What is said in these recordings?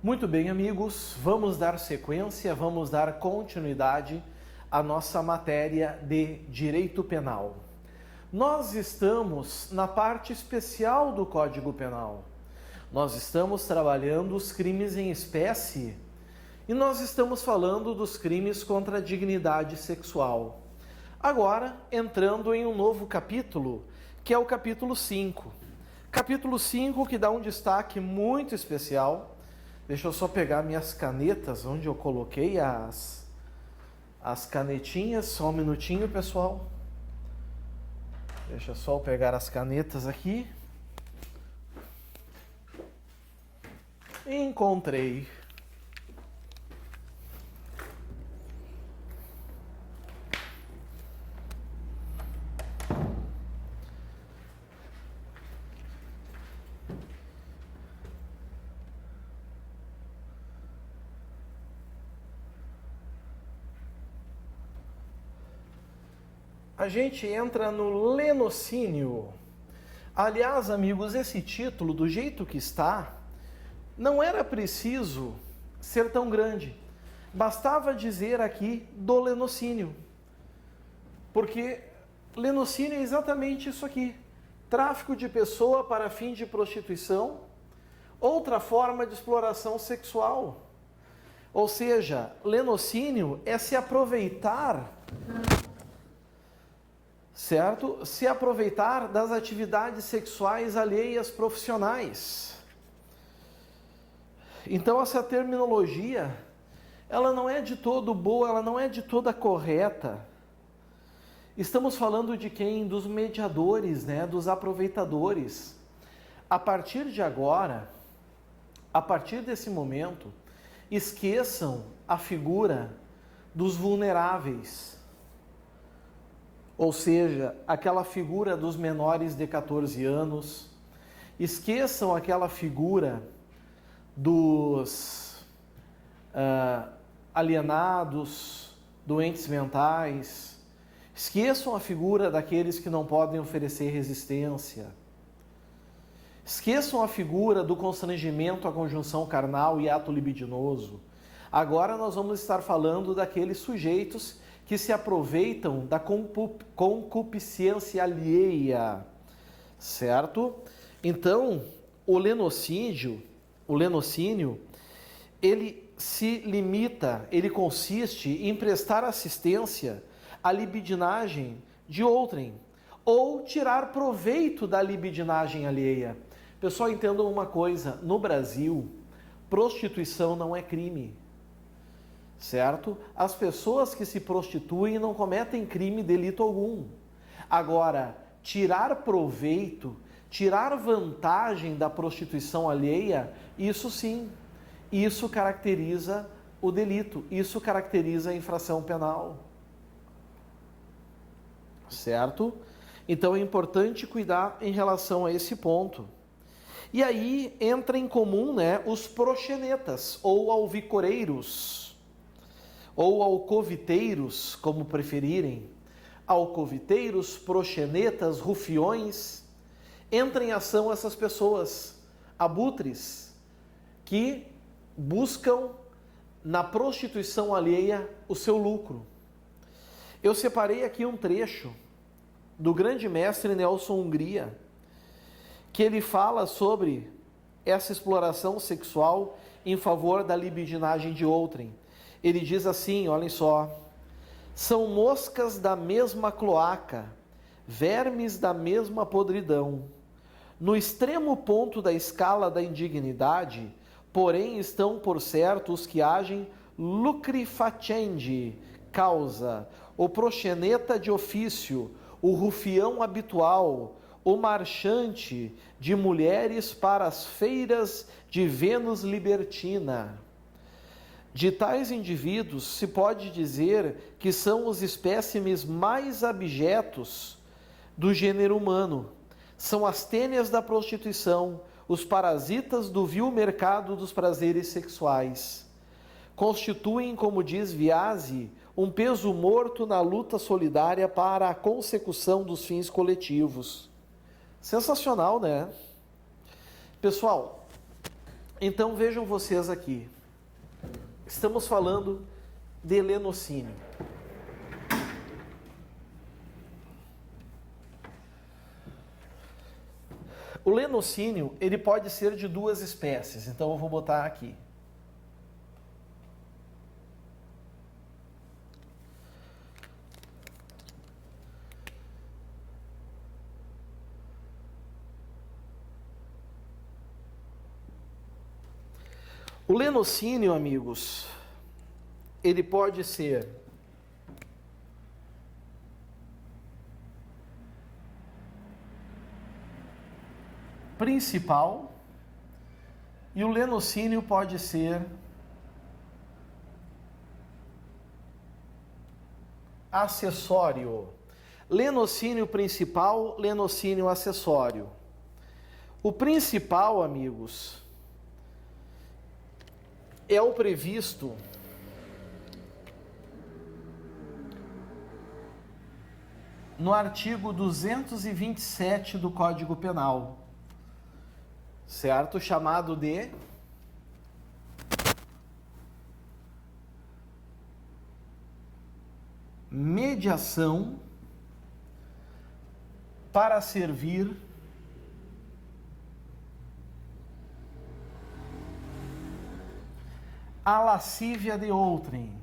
Muito bem, amigos, vamos dar sequência, vamos dar continuidade à nossa matéria de Direito Penal. Nós estamos na parte especial do Código Penal. Nós estamos trabalhando os crimes em espécie e nós estamos falando dos crimes contra a dignidade sexual. Agora, entrando em um novo capítulo, que é o capítulo 5. Capítulo 5 que dá um destaque muito especial. Deixa eu só pegar minhas canetas, onde eu coloquei as canetinhas. Só um minutinho, pessoal. Deixa só eu pegar as canetas aqui. Encontrei. A gente entra no lenocínio. Aliás, amigos, esse título, do jeito que está, não era preciso ser tão grande. Bastava dizer aqui do lenocínio. Porque lenocínio é exatamente isso aqui. Tráfico de pessoa para fim de prostituição, outra forma de exploração sexual. Ou seja, lenocínio é se aproveitar... certo? Se aproveitar das atividades sexuais alheias profissionais. Então essa terminologia, ela não é de todo boa, ela não é de toda correta. Estamos falando de quem? Dos mediadores, né? Dos aproveitadores. A partir de agora, a partir desse momento, esqueçam a figura dos vulneráveis. Ou seja, aquela figura dos menores de 14 anos, esqueçam aquela figura dos alienados, doentes mentais, esqueçam a figura daqueles que não podem oferecer resistência, esqueçam a figura do constrangimento à conjunção carnal e ato libidinoso. Agora nós vamos estar falando daqueles sujeitos que se aproveitam da concupiscência alheia, certo? Então, o lenocínio, ele se limita, ele consiste em prestar assistência à libidinagem de outrem, ou tirar proveito da libidinagem alheia. Pessoal, entendam uma coisa, no Brasil, prostituição não é crime. Certo? As pessoas que se prostituem não cometem crime, delito algum. Agora, tirar proveito, tirar vantagem da prostituição alheia, isso sim, isso caracteriza o delito, isso caracteriza a infração penal. Certo? Então é importante cuidar em relação a esse ponto. E aí entra em comum, né, os proxenetas ou alvicoreiros, ou alcoviteiros, como preferirem, alcoviteiros, proxenetas, rufiões. Entra em ação essas pessoas, abutres, que buscam na prostituição alheia o seu lucro. Eu separei aqui um trecho do grande mestre Nelson Hungria, que ele fala sobre essa exploração sexual em favor da libidinagem de outrem. Ele diz assim, olhem só: são moscas da mesma cloaca, vermes da mesma podridão. No extremo ponto da escala da indignidade, porém estão por certo os que agem lucri facendi, causa, o proxeneta de ofício, o rufião habitual, o marchante de mulheres para as feiras de Vênus libertina. De tais indivíduos se pode dizer que são os espécimes mais abjetos do gênero humano. São as tênias da prostituição, os parasitas do vil mercado dos prazeres sexuais. Constituem, como diz Viasi, um peso morto na luta solidária para a consecução dos fins coletivos. Sensacional, né? Pessoal, Então vejam vocês aqui. Estamos falando de lenocínio. O lenocínio, ele pode ser de duas espécies, então eu vou botar aqui. O lenocínio, amigos, ele pode ser principal e o lenocínio pode ser acessório. Lenocínio principal, lenocínio acessório. O principal, amigos, é o previsto no artigo 227 do Código Penal, certo? Chamado de mediação para servir a lascívia de outrem.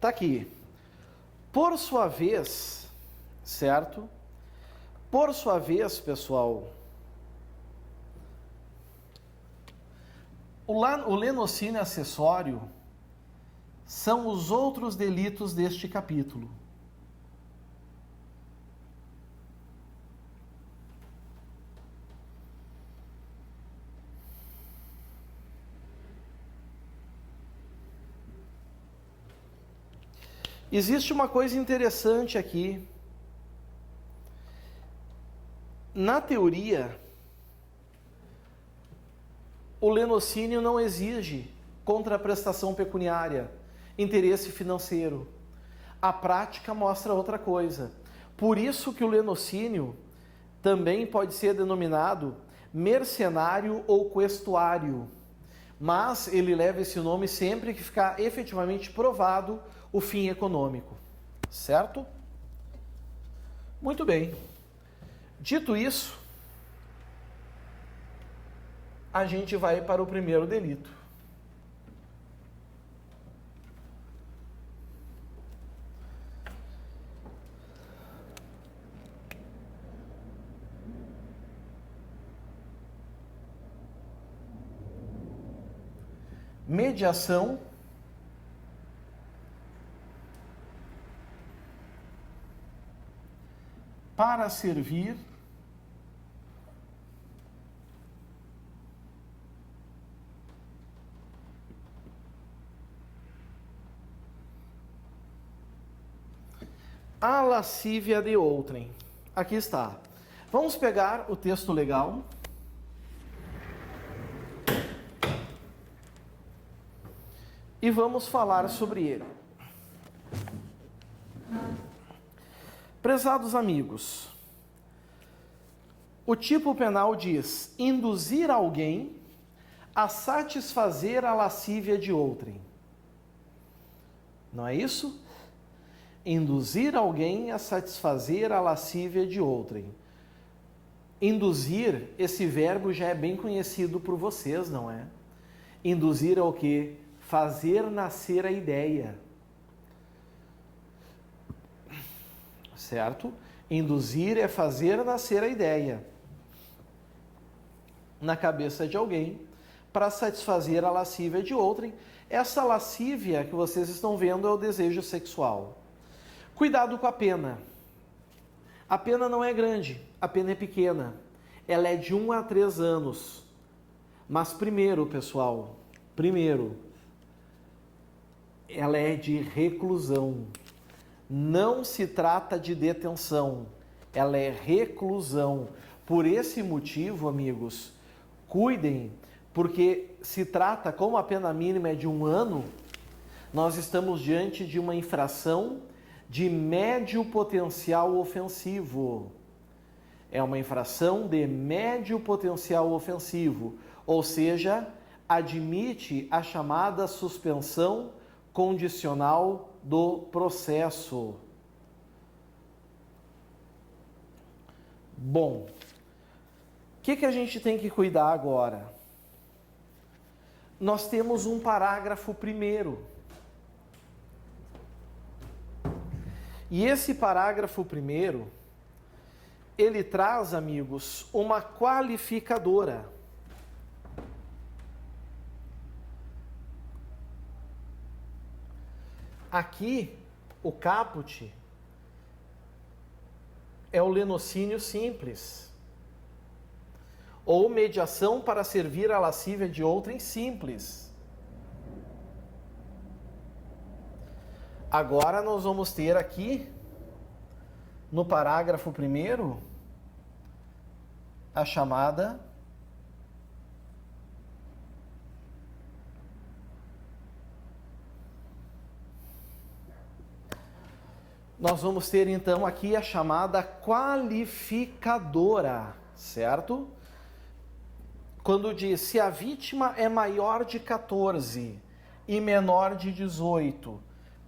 Tá aqui. Por sua vez, certo? Por sua vez, pessoal, o lenocínio acessório são os outros delitos deste capítulo. Existe uma coisa interessante aqui. Na teoria, o lenocínio não exige contraprestação pecuniária, interesse financeiro. A prática mostra outra coisa. Por isso que o lenocínio também pode ser denominado mercenário ou questuário. Mas ele leva esse nome sempre que ficar efetivamente provado o fim econômico. Certo? Muito bem. Dito isso, a gente vai para o primeiro delito. Mediação para servir a lascívia de outrem. Aqui está. Vamos pegar o texto legal. E vamos falar sobre ele. Prezados amigos, o tipo penal diz induzir alguém a satisfazer a lascívia de outrem. Não é isso? Induzir alguém a satisfazer a lascívia de outrem. Induzir, esse verbo já é bem conhecido por vocês, não é? Induzir é o quê? Fazer nascer a ideia. Certo? Induzir é fazer nascer a ideia na cabeça de alguém para satisfazer a lascívia de outrem. Essa lascívia que vocês estão vendo é o desejo sexual. Cuidado com a pena. A pena não é grande, a pena é pequena. Ela é de 1 a 3 anos. Mas primeiro, pessoal, ela é de reclusão. Não se trata de detenção, ela é reclusão. Por esse motivo, amigos, cuidem, porque se trata, como a pena mínima é de 1 ano, nós estamos diante de uma infração de médio potencial ofensivo. É uma infração de médio potencial ofensivo, ou seja, admite a chamada suspensão condicional do processo. Bom, o que a gente tem que cuidar agora? Nós temos um parágrafo primeiro. E esse parágrafo primeiro, ele traz, amigos, uma qualificadora. Aqui, o caput é o lenocínio simples, ou mediação para servir a lascívia de outrem simples. Agora nós vamos ter aqui, no parágrafo primeiro, a chamada nós vamos ter então aqui a chamada qualificadora, certo? Quando diz se a vítima é maior de 14 e menor de 18.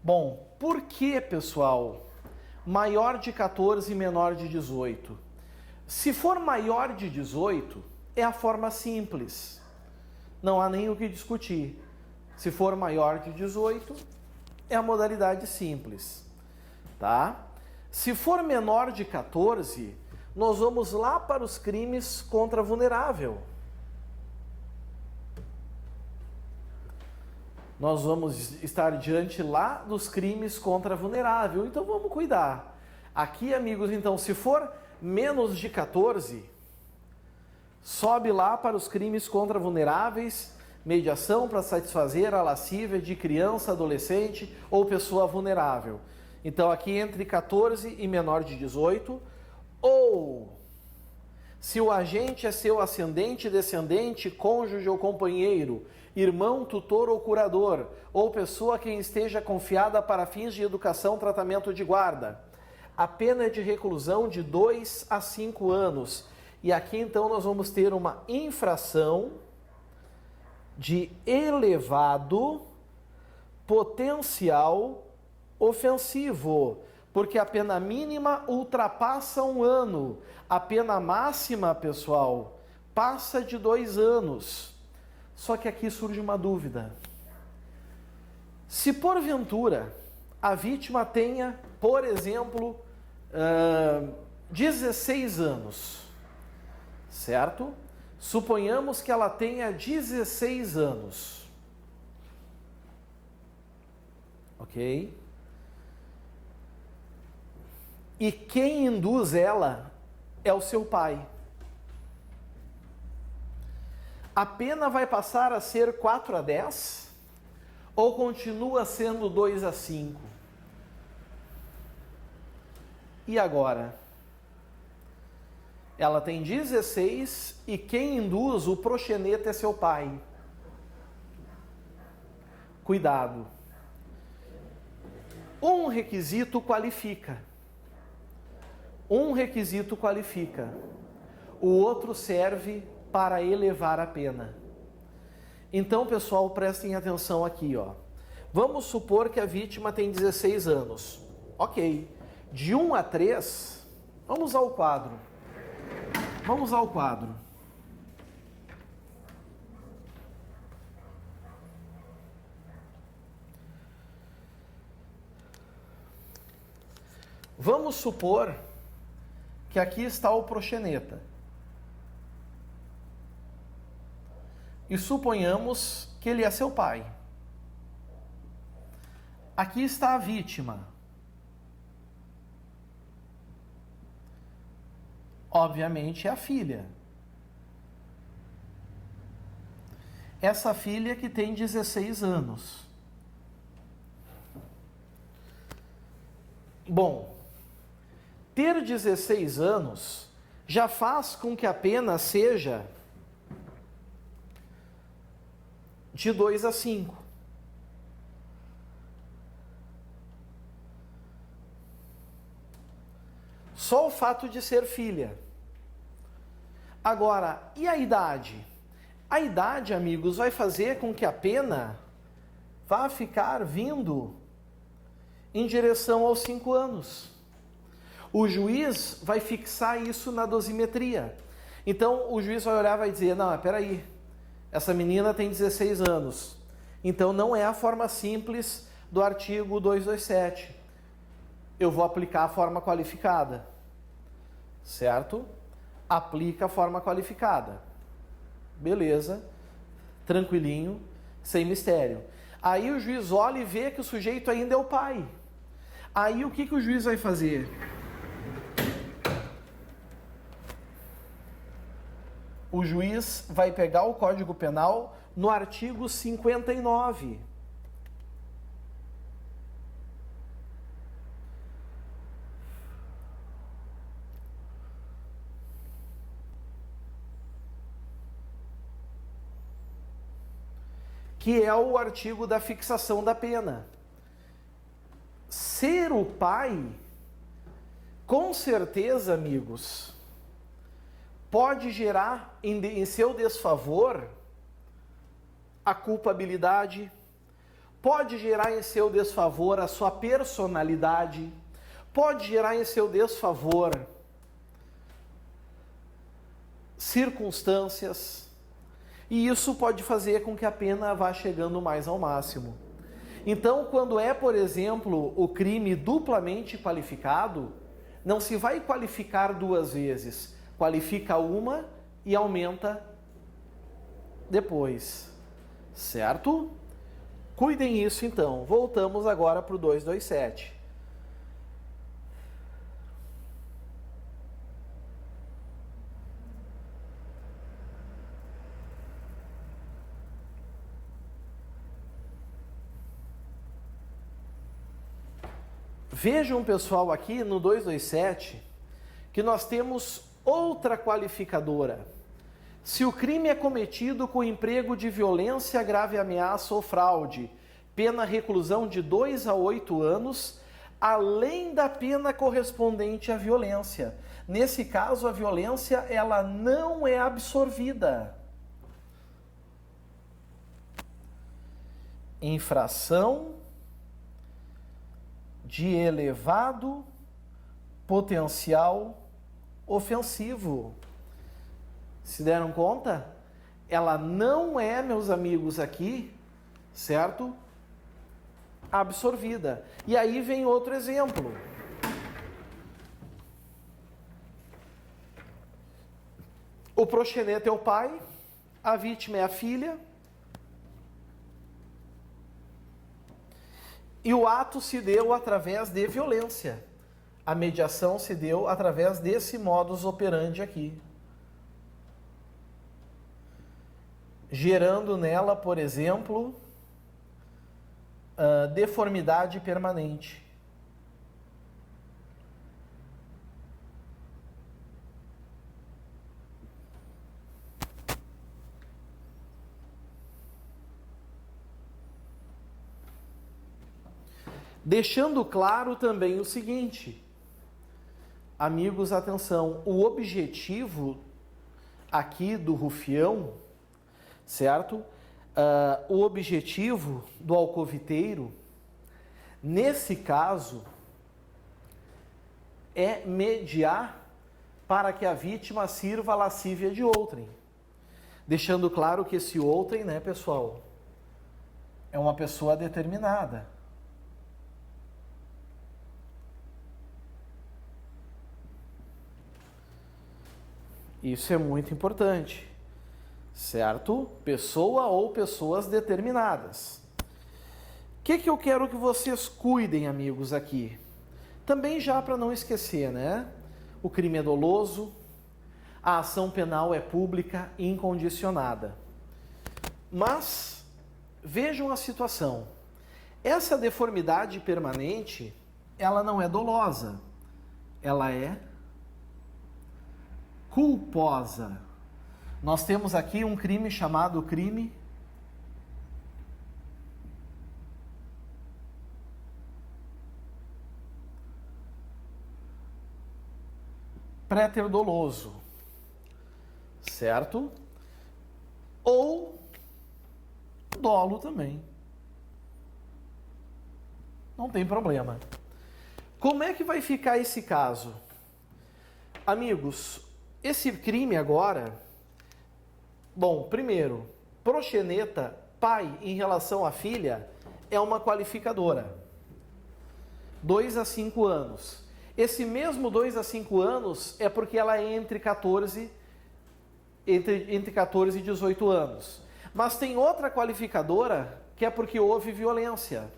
Bom, por que, pessoal, maior de 14 e menor de 18? Se for maior de 18, é a forma simples. Não há nem o que discutir. Se for maior de 18, é a modalidade simples. Tá? Se for menor de 14, nós vamos lá para os crimes contra vulnerável. Nós vamos estar diante lá dos crimes contra vulnerável. Então vamos cuidar. Aqui, amigos, então, se for menos de 14, sobe lá para os crimes contra vulneráveis, mediação para satisfazer a lascívia de criança, adolescente ou pessoa vulnerável. Então, aqui entre 14 e menor de 18, ou se o agente é seu ascendente, descendente, cônjuge ou companheiro, irmão, tutor ou curador, ou pessoa a quem esteja confiada para fins de educação, tratamento de guarda. A pena é de reclusão de 2 a 5 anos. E aqui, então, nós vamos ter uma infração de elevado potencial ofensivo, porque a pena mínima ultrapassa 1 ano. A pena máxima, pessoal, passa de 2 anos. Só que aqui surge uma dúvida. Se porventura a vítima tenha, por exemplo, 16 anos, certo? Suponhamos que ela tenha 16 anos. Ok? E quem induz ela é o seu pai. A pena vai passar a ser 4 a 10 ou continua sendo 2 a 5? E agora? Ela tem 16 e quem induz o proxeneta é seu pai. Cuidado. Um requisito qualifica. Um requisito qualifica. O outro serve para elevar a pena. Então, pessoal, prestem atenção aqui, ó. Vamos supor que a vítima tem 16 anos. Ok. De 1 a 3, vamos ao quadro. Vamos ao quadro. Vamos supor que aqui está o proxeneta. E suponhamos que ele é seu pai. Aqui está a vítima. Obviamente é a filha. Essa filha que tem 16 anos. Bom, ter 16 anos já faz com que a pena seja de 2 a 5. Só o fato de ser filha. Agora, e a idade? A idade, amigos, vai fazer com que a pena vá ficar vindo em direção aos 5 anos. O juiz vai fixar isso na dosimetria. Então, o juiz vai olhar e vai dizer, não, espera aí, essa menina tem 16 anos. Então, não é a forma simples do artigo 227. Eu vou aplicar a forma qualificada. Certo? Aplica a forma qualificada. Beleza, tranquilinho, sem mistério. Aí o juiz olha e vê que o sujeito ainda é o pai. Aí o que o juiz vai fazer? O juiz vai pegar o Código Penal no artigo 59. Que é o artigo da fixação da pena. Ser o pai, com certeza, amigos, pode gerar em seu desfavor a culpabilidade, pode gerar em seu desfavor a sua personalidade, pode gerar em seu desfavor circunstâncias. E isso pode fazer com que a pena vá chegando mais ao máximo. Então, quando é, por exemplo, o crime duplamente qualificado, não se vai qualificar 2 vezes. Qualifica uma e aumenta depois. Certo? Cuidem isso então. Voltamos agora para o 227. Vejam, pessoal, aqui no 227, que nós temos outra qualificadora. Se o crime é cometido com emprego de violência, grave ameaça ou fraude, pena reclusão de 2 a 8 anos, além da pena correspondente à violência. Nesse caso, a violência ela não é absorvida. Infração de elevado potencial ofensivo. Se deram conta? Ela não é, meus amigos, aqui, certo? Absorvida. E aí vem outro exemplo. O proxeneta é o pai, a vítima é a filha, e o ato se deu através de violência. A mediação se deu através desse modus operandi aqui. Gerando nela, por exemplo, deformidade permanente. Deixando claro também o seguinte, amigos, atenção, o objetivo aqui do rufião, certo? O objetivo do alcoviteiro, nesse caso, é mediar para que a vítima sirva a lascívia de outrem. Deixando claro que esse outrem, né, pessoal, é uma pessoa determinada. Isso é muito importante, certo? Pessoa ou pessoas determinadas. O que eu quero que vocês cuidem, amigos, aqui? Também já para não esquecer, né? O crime é doloso, a ação penal é pública e incondicionada. Mas, vejam a situação. Essa deformidade permanente, ela não é dolosa, ela é culposa. Nós temos aqui um crime chamado crime Préter doloso, certo? Ou dolo também. Não tem problema. Como é que vai ficar esse caso? Amigos, esse crime agora... Bom, primeiro, proxeneta, pai em relação à filha, é uma qualificadora. 2 a 5 anos. Esse mesmo 2 a 5 anos é porque ela é entre 14 e 18 anos. Mas tem outra qualificadora que é porque houve violência.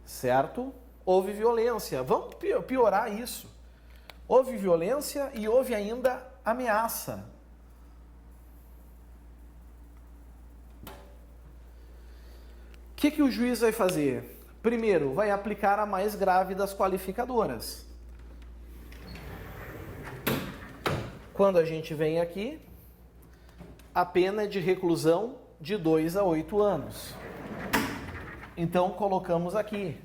Certo? Houve violência. Vamos piorar isso. Houve violência e houve ainda ameaça. O que o juiz vai fazer? Primeiro, vai aplicar a mais grave das qualificadoras. Quando a gente vem aqui, a pena é de reclusão de 2 a 8 anos. Então, colocamos aqui.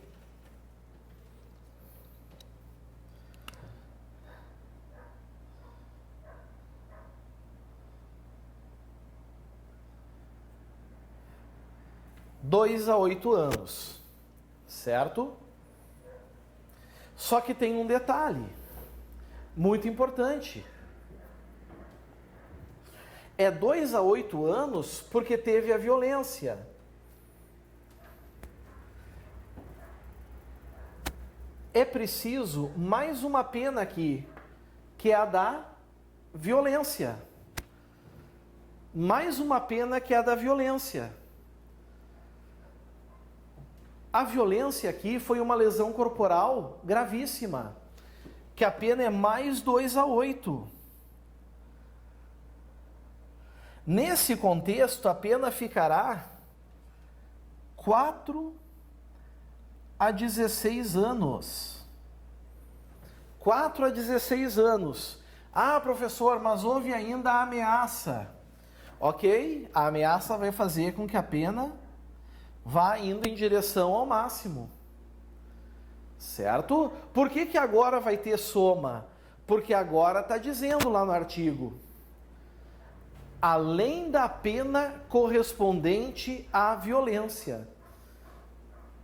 Dois a 8 anos, certo? Só que tem um detalhe muito importante. É 2 a 8 anos porque teve a violência. É preciso mais uma pena aqui, que é a da violência. Mais uma pena que é a da violência. A violência aqui foi uma lesão corporal gravíssima, que a pena é mais 2 a 8. Nesse contexto, a pena ficará 4 a 16 anos. 4 a 16 anos. Ah, professor, mas houve ainda a ameaça. Ok, a ameaça vai fazer com que a pena vá indo em direção ao máximo. Certo? Por que agora vai ter soma? Porque agora está dizendo lá no artigo, além da pena correspondente à violência.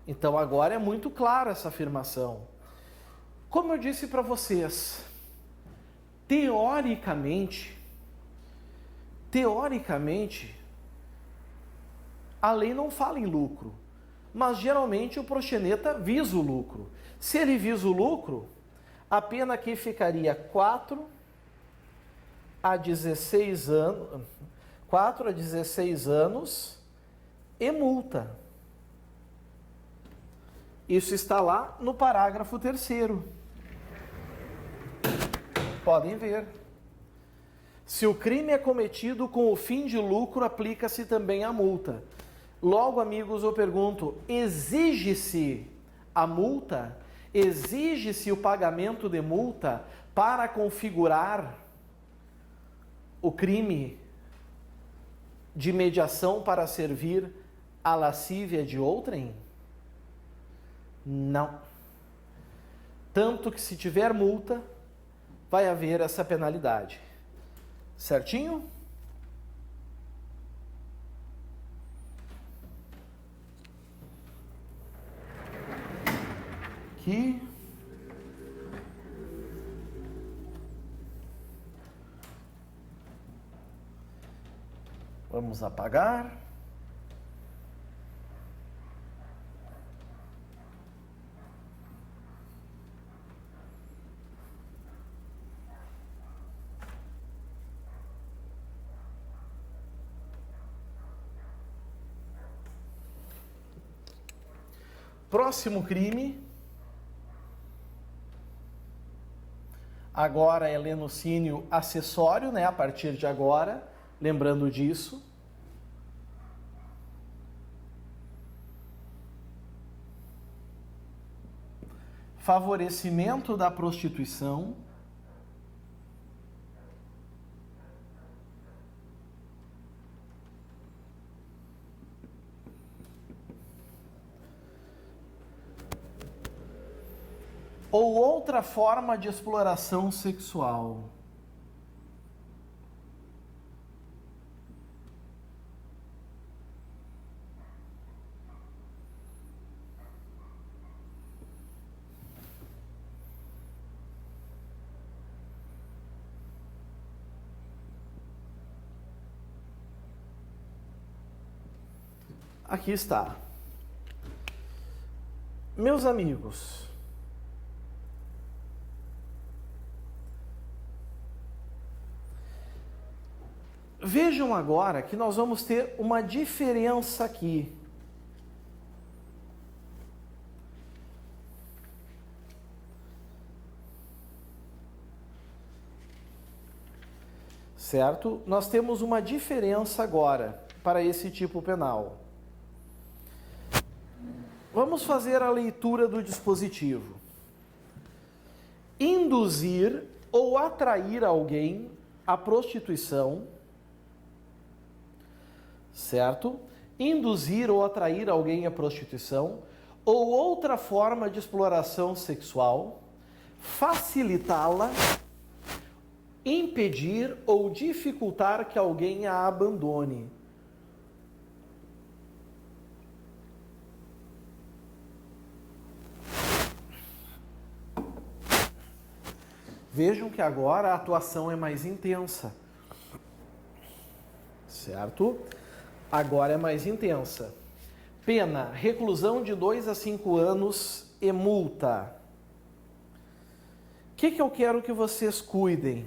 Então agora é muito clara essa afirmação. Como eu disse para vocês, teoricamente, a lei não fala em lucro, mas geralmente o proxeneta visa o lucro. Se ele visa o lucro, a pena aqui ficaria 4 a 16 anos e multa. Isso está lá no parágrafo 3º. Podem ver. Se o crime é cometido com o fim de lucro, aplica-se também a multa. Logo, amigos, eu pergunto, exige-se a multa? Exige-se o pagamento de multa para configurar o crime de mediação para servir a lascívia de outrem? Não. Tanto que se tiver multa, vai haver essa penalidade. Certinho? Aqui. Vamos apagar. Próximo crime. Agora é lenocínio acessório, né? A partir de agora, lembrando disso. Favorecimento da prostituição. ou outra forma de exploração sexual. Aqui está. Meus amigos, vejam agora que nós vamos ter uma diferença aqui. Certo? Nós temos uma diferença agora para esse tipo penal. Vamos fazer a leitura do dispositivo. Induzir ou atrair alguém à prostituição, certo? Induzir ou atrair alguém à prostituição ou outra forma de exploração sexual, facilitá-la, impedir ou dificultar que alguém a abandone. Vejam que agora a atuação é mais intensa, certo? Agora é mais intensa. Pena, reclusão de 2 a 5 anos e multa. O que eu quero que vocês cuidem?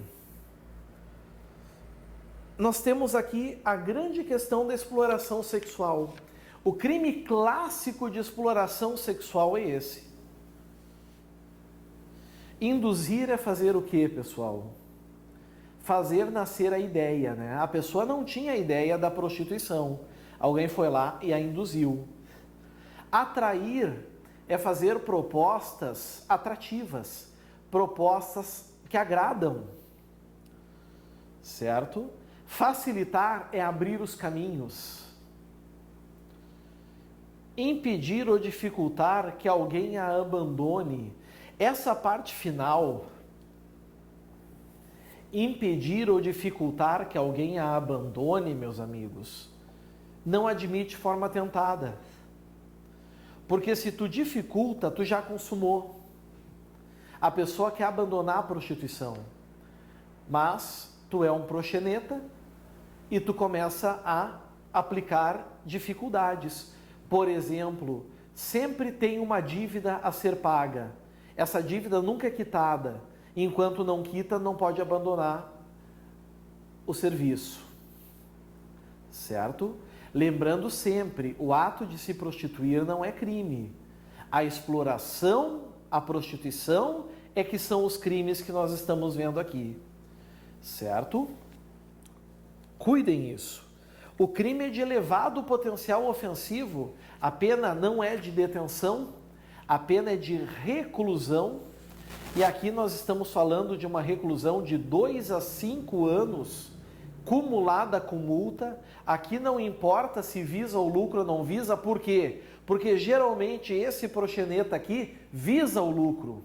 Nós temos aqui a grande questão da exploração sexual. O crime clássico de exploração sexual é esse. Induzir é fazer o quê, pessoal? Fazer nascer a ideia, né? A pessoa não tinha a ideia da prostituição. Alguém foi lá e a induziu. Atrair é fazer propostas atrativas, propostas que agradam, certo? Facilitar é abrir os caminhos. Impedir ou dificultar que alguém a abandone. Essa parte final, impedir ou dificultar que alguém a abandone, meus amigos, não admite forma tentada. Porque se tu dificulta, tu já consumou. A pessoa quer abandonar a prostituição, mas tu é um proxeneta e tu começa a aplicar dificuldades. Por exemplo, sempre tem uma dívida a ser paga. Essa dívida nunca é quitada. Enquanto não quita, não pode abandonar o serviço. Certo? Lembrando sempre, o ato de se prostituir não é crime. A exploração, a prostituição é que são os crimes que nós estamos vendo aqui. Certo? Cuidem isso. O crime é de elevado potencial ofensivo. A pena não é de detenção, a pena é de reclusão. E aqui nós estamos falando de uma reclusão de 2 a 5 anos, cumulada com multa. Aqui não importa se visa o lucro ou não visa, por quê? Porque geralmente esse proxeneta aqui visa o lucro.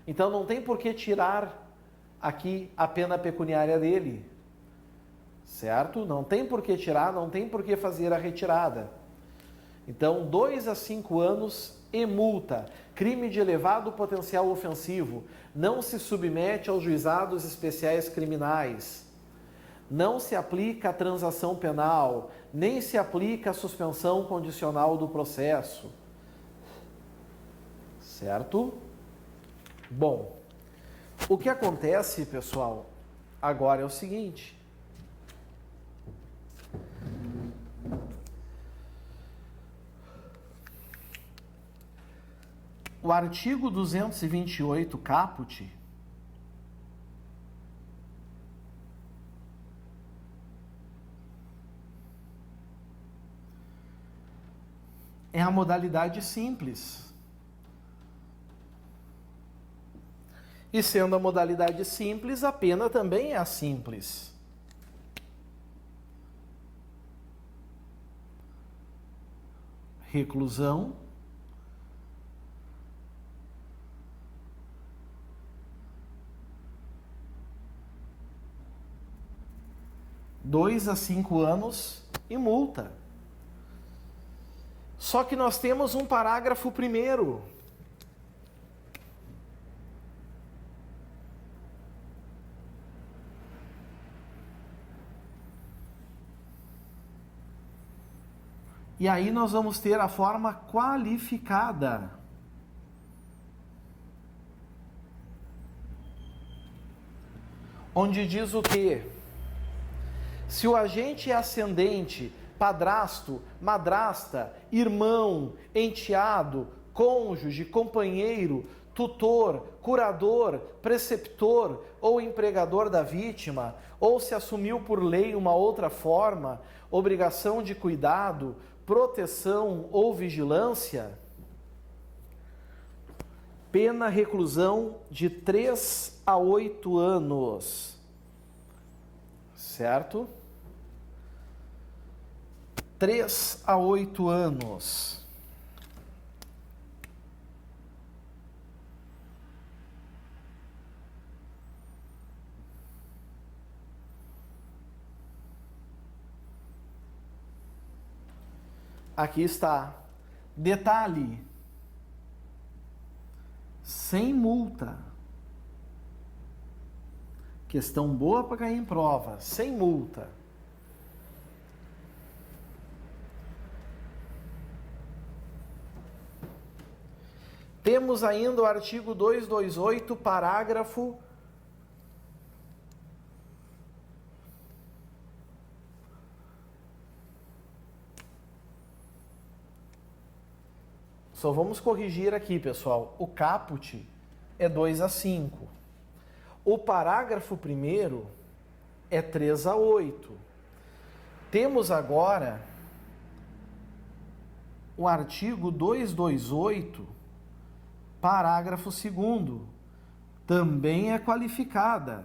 Então não tem por que tirar aqui a pena pecuniária dele. Certo? Não tem por que tirar, não tem por que fazer a retirada. Então, 2 a 5 anos e multa. Crime de elevado potencial ofensivo. Não se submete aos juizados especiais criminais. Não se aplica a transação penal, nem se aplica a suspensão condicional do processo. Certo? Bom, o que acontece, pessoal, agora é o seguinte. O artigo 228, caput, é a modalidade simples. E sendo a modalidade simples, a pena também é a simples. Reclusão 2 a 5 anos e multa. Só que nós temos um parágrafo primeiro. E aí nós vamos ter a forma qualificada. Onde diz o quê? Se o agente é ascendente, padrasto, madrasta, irmão, enteado, cônjuge, companheiro, tutor, curador, preceptor ou empregador da vítima, ou se assumiu por lei uma outra forma, obrigação de cuidado, proteção ou vigilância, pena reclusão de 3 a 8 anos. Certo? 3 a 8 anos. Aqui está. Detalhe: sem multa. Questão boa para cair em prova. Sem multa. Temos ainda o artigo 228, parágrafo Só vamos corrigir aqui, pessoal. O caput é 2 a 5. O parágrafo primeiro é 3 a 8. Temos agora o artigo 228, parágrafo 2º. Também é qualificada.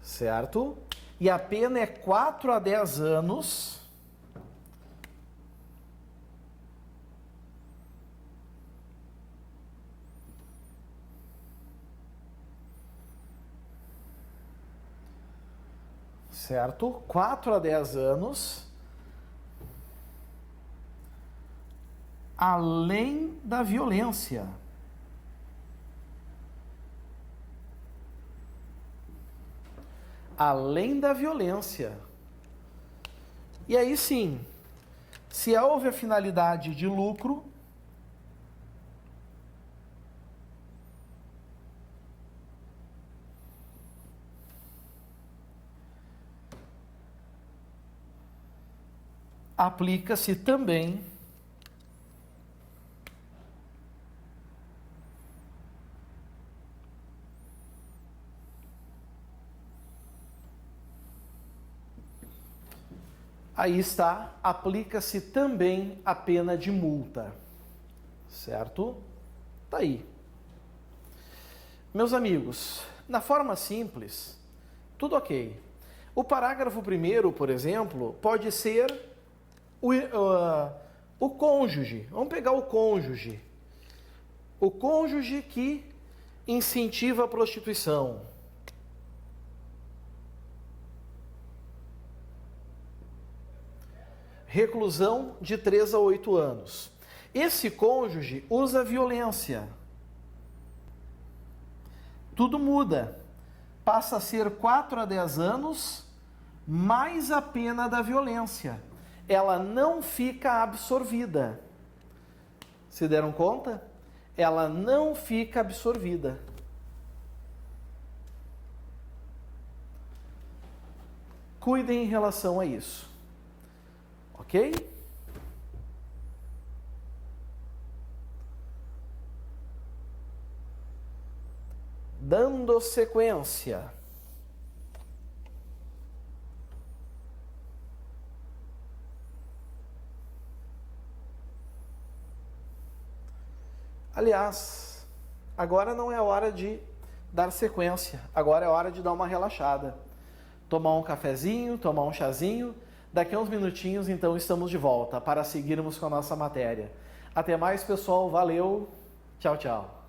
Certo? E a pena é 4 a 10 anos. Certo? 4 a 10 anos. Além da violência. Além da violência. E aí sim, se houve a finalidade de lucro, aplica-se também aí está, aplica-se também a pena de multa. Certo? Tá aí. Meus amigos, na forma simples, tudo ok. O parágrafo primeiro, por exemplo, pode ser o cônjuge. Vamos pegar o cônjuge. O cônjuge que incentiva a prostituição. Reclusão de 3 a 8 anos. Esse cônjuge usa violência. Tudo muda. Passa a ser 4 a 10 anos, mais a pena da violência. Ela não fica absorvida. Se deram conta? Ela não fica absorvida. Cuidem em relação a isso. Ok? Dando sequência. Aliás, agora não é hora de dar sequência. Agora é hora de dar uma relaxada. Tomar um cafezinho, tomar um chazinho. Daqui a uns minutinhos, então, estamos de volta para seguirmos com a nossa matéria. Até mais, pessoal. Valeu. Tchau, tchau.